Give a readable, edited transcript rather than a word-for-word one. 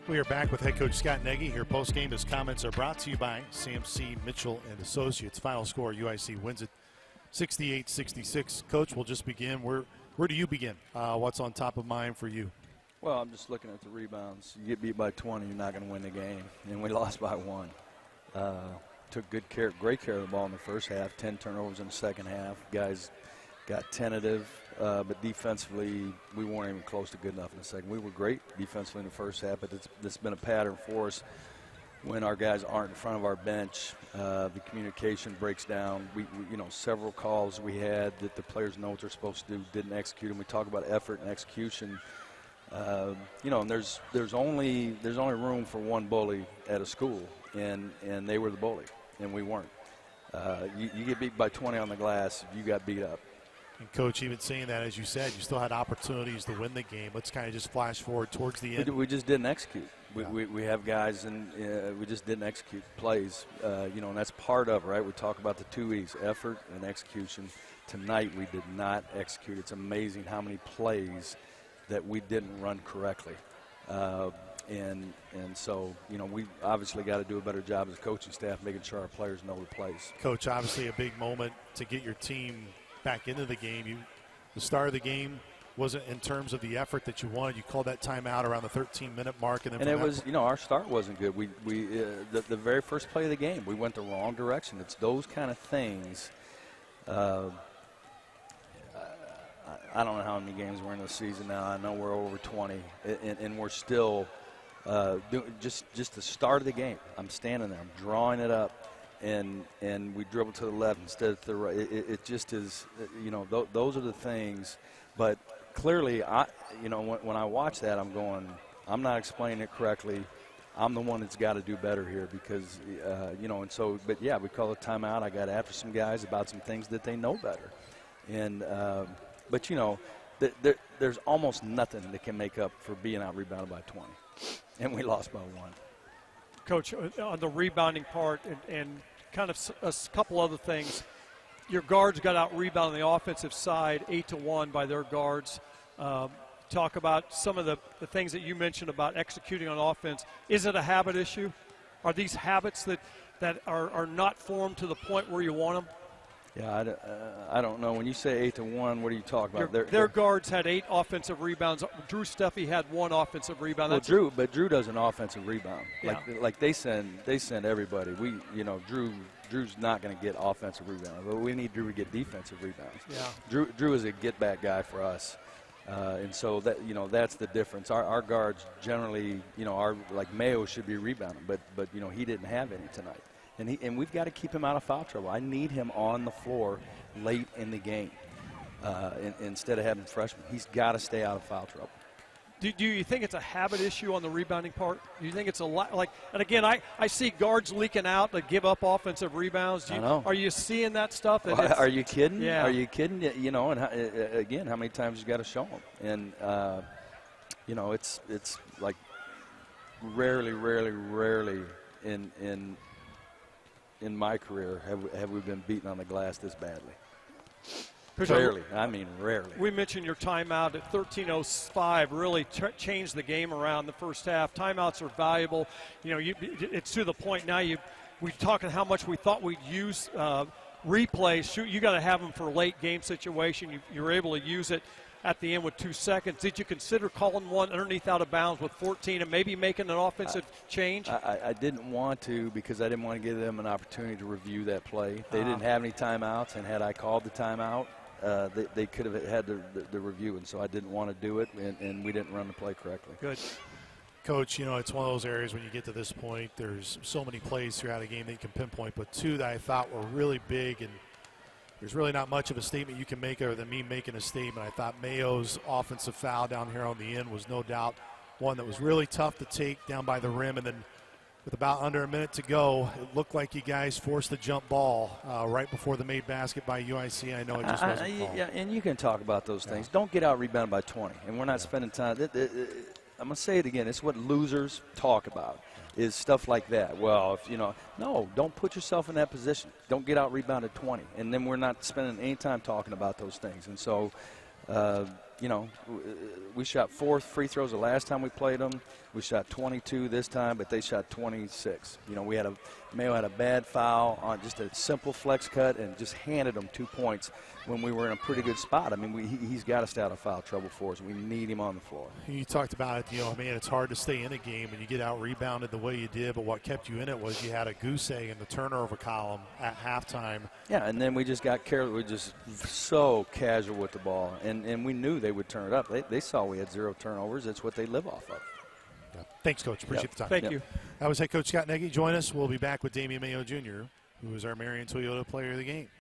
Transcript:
We are back with head coach Scott Nagy here. Postgame, his comments are brought to you by CMC Mitchell and Associates. Final score: UIC wins it 68-66. Coach, we'll just begin. Where do you begin? What's on top of mind for you? Well, I'm just looking at the rebounds. You get beat by 20, you're not going to win the game, and we lost by 1. Took great care of the ball in the first half. 10 turnovers in the second half. Guys got tentative, but defensively, we weren't even close to good enough in the second. We were great defensively in the first half, but it's been a pattern for us. When our guys aren't in front of our bench, the communication breaks down. We several calls we had that the players know what they're supposed to do, didn't execute, and we talk about effort and execution. And there's only room for one bully at a school, and they were the bully, and we weren't. You get beat by 20 on the glass, you got beat up. And Coach, even saying that, as you said, you still had opportunities to win the game. Let's kind of just flash forward towards the end. We just didn't execute. We have guys, and we just didn't execute plays. And that's part of it, right? We talk about the 2 E's, effort and execution. Tonight we did not execute. It's amazing how many plays that we didn't run correctly. And so, we obviously got to do a better job as a coaching staff making sure our players know the plays. Coach, obviously a big moment to get your team back into the game. The start of the game wasn't in terms of the effort that you wanted. You called that timeout around the 13-minute mark. And it was, our start wasn't good. The very first play of the game, we went the wrong direction. It's those kind of things. I don't know how many games we're in the season now. I know we're over 20, and we're still just the start of the game. I'm standing there. I'm drawing it up. And we dribble to the left instead of to the right. It just is, those are the things. But clearly, when I watch that, I'm going, I'm not explaining it correctly. I'm the one that's got to do better here because, and so, but yeah, we call it timeout. I got after some guys about some things that they know better. And, but, there's almost nothing that can make up for being out rebounded by 20. And we lost by 1. Coach, on the rebounding part and kind of a couple other things, your guards got out rebounded on the offensive side 8-1 by their guards. Talk about some of the things that you mentioned about executing on offense. Is it a habit issue? Are these habits that are not formed to the point where you want them? Yeah, I don't know. When you say 8-1, what are you talking about? Their guards had 8 offensive rebounds. Drew Steffi had 1 offensive rebound. Well, Drew does an offensive rebound. Yeah. Like they send everybody. Drew's not going to get offensive rebounds, but we need Drew to get defensive rebounds. Yeah. Drew is a get back guy for us, and so that that's the difference. Our guards generally, are like Mayo should be rebounding, but he didn't have any tonight. And we've got to keep him out of foul trouble. I need him on the floor late in the game instead of having freshmen. He's got to stay out of foul trouble. Do you think it's a habit issue on the rebounding part? Do you think it's a lot like? And again, I see guards leaking out to give up offensive rebounds. I know. Are you seeing that stuff? Are you kidding? Yeah. Are you kidding? And again, how many times you got to show them? And it's like rarely in my career have we been beaten on the glass this badly. Rarely. I mean, rarely. We mentioned your timeout at 13:05 really changed the game around the first half. Timeouts are valuable. It's to the point now we're talking how much we thought we'd use replays. You got to have them for late game situation. You're able to use it at the end with 2 seconds. Did you consider calling one underneath out of bounds with 14 and maybe making an offensive change? I didn't want to because I didn't want to give them an opportunity to review that play. They didn't have any timeouts, and had I called the timeout, they could have had the review, and so I didn't want to do it, and we didn't run the play correctly. Good. Coach, it's one of those areas when you get to this point, there's so many plays throughout a game that you can pinpoint, but 2 that I thought were really big, and there's really not much of a statement you can make other than me making a statement. I thought Mayo's offensive foul down here on the end was no doubt one that was really tough to take down by the rim, and then with about under a minute to go, it looked like you guys forced the jump ball right before the made basket by UIC. I know it just wasn't called. Yeah, and you can talk about those things. Don't get out rebounded by 20, and we're not spending time. I'm going to say it again. It's what losers talk about is stuff like that. Well, no, don't put yourself in that position. Don't get out rebounded 20, and then we're not spending any time talking about those things. And so, we shot 4 free throws the last time we played them. We shot 22 this time, but they shot 26. Mayo had a bad foul on just a simple flex cut and just handed them 2 points when we were in a pretty good spot. I mean, he's got to stay out of foul trouble for us. We need him on the floor. You talked about it, man, it's hard to stay in a game and you get out rebounded the way you did, but what kept you in it was you had a goose egg in the turnover column at halftime. Yeah, and then we just got careless. We were just so casual with the ball, and we knew they would turn it up. They saw we had 0 turnovers. That's what they live off of. Yeah. Thanks, Coach. Appreciate the time. Thank you. That was head coach Scott Nagy. Join us. We'll be back with Damian Mayo Jr., who is our Marion Toyota Player of the Game.